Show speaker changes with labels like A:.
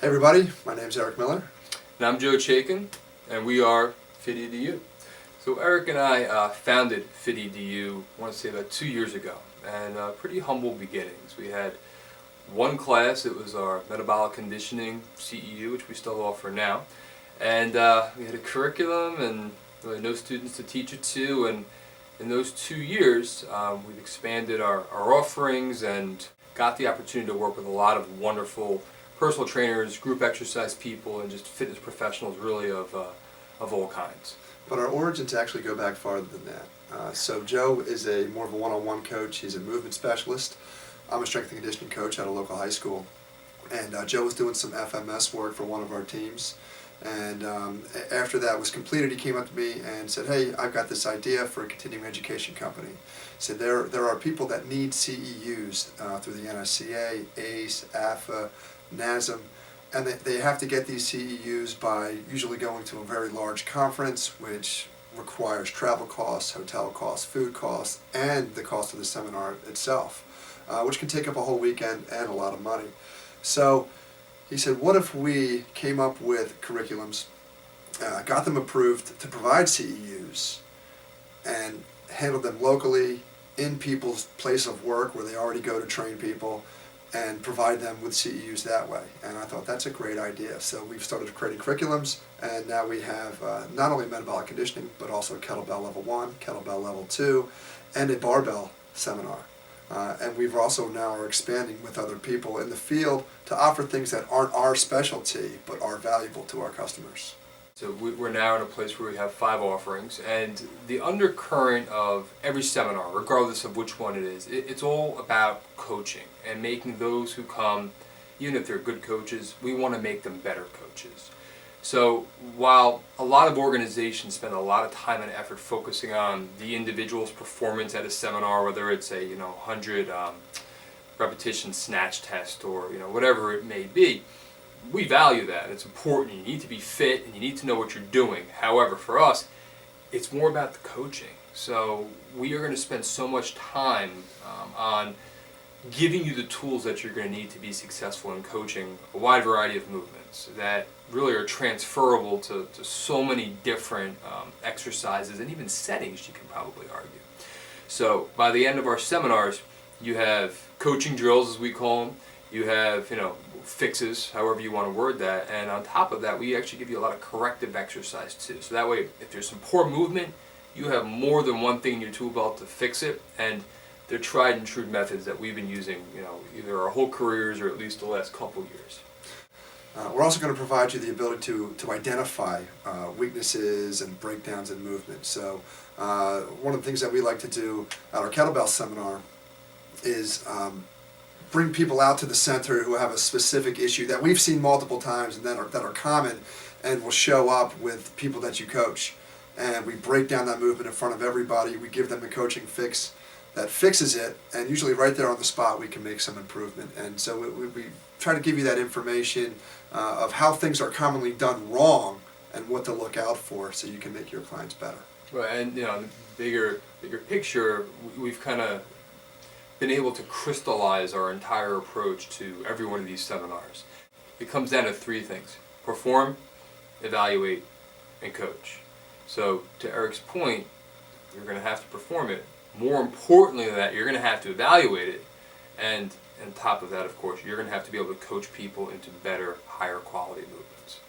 A: Hey everybody, my name's Erik Miller.
B: And I'm Chaitkin, and we are Fit EDU. So Erik and I founded Fit EDU, I want to say about 2 years ago, and pretty humble beginnings. We had one class, it was our metabolic conditioning CEU, which we still offer now, and we had a curriculum and really no students to teach it to, and in those 2 years we've expanded our offerings and got the opportunity to work with a lot of wonderful personal trainers, group exercise people, and just fitness professionals really of all kinds.
A: But our origins actually go back farther than that. So Joe is more of a one-on-one coach. He's a movement specialist. I'm a strength and conditioning coach at a local high school. And Joe was doing some FMS work for one of our teams. And after that was completed, he came up to me and said, "Hey, I've got this idea for a continuing education company." He said, there are people that need CEUs through the NSCA, ACE, AFA, NASM, and they have to get these CEUs by usually going to a very large conference, which requires travel costs, hotel costs, food costs, and the cost of the seminar itself, which can take up a whole weekend and a lot of money. So he said, what if we came up with curriculums, got them approved to provide CEUs, and handled them locally in people's place of work where they already go to train people, and provide them with CEUs that way. And I thought that's a great idea. So we've started creating curriculums, and now we have not only metabolic conditioning, but also kettlebell level 1, kettlebell level 2, and a barbell seminar. And we've also now are expanding with other people in the field to offer things that aren't our specialty, but are valuable to our customers.
B: So we're now in a place where we have 5 offerings, and the undercurrent of every seminar, regardless of which one it is, it's all about coaching and making those who come, even if they're good coaches, we want to make them better coaches. So while a lot of organizations spend a lot of time and effort focusing on the individual's performance at a seminar, whether it's a 100 repetition snatch test or whatever it may be, we value that. It's important. You need to be fit and you need to know what you're doing. However, for us, it's more about the coaching. So we are going to spend so much time on giving you the tools that you're going to need to be successful in coaching a wide variety of movements that really are transferable to so many different exercises and even settings, you can probably argue. So by the end of our seminars, you have coaching drills, as we call them. You have, fixes, however you want to word that, and on top of that, we actually give you a lot of corrective exercise too. So that way, if there's some poor movement, you have more than one thing in your tool belt to fix it, and they're tried and true methods that we've been using, either our whole careers or at least the last couple years.
A: We're also going to provide you the ability to identify weaknesses and breakdowns in movement. So one of the things that we like to do at our kettlebell seminar is bring people out to the center who have a specific issue that we've seen multiple times and that are common, and will show up with people that you coach. And we break down that movement in front of everybody. We give them a coaching fix that fixes it, and usually right there on the spot we can make some improvement. And so we try to give you that information of how things are commonly done wrong and what to look out for so you can make your clients better.
B: Right, and the bigger picture, we've kind of been able to crystallize our entire approach to every one of these seminars. It comes down to 3 things: perform, evaluate, and coach. So to Erik's point, you're going to have to perform it. More importantly than that, you're going to have to evaluate it, and on top of that, of course, you're going to have to be able to coach people into better, higher quality movements.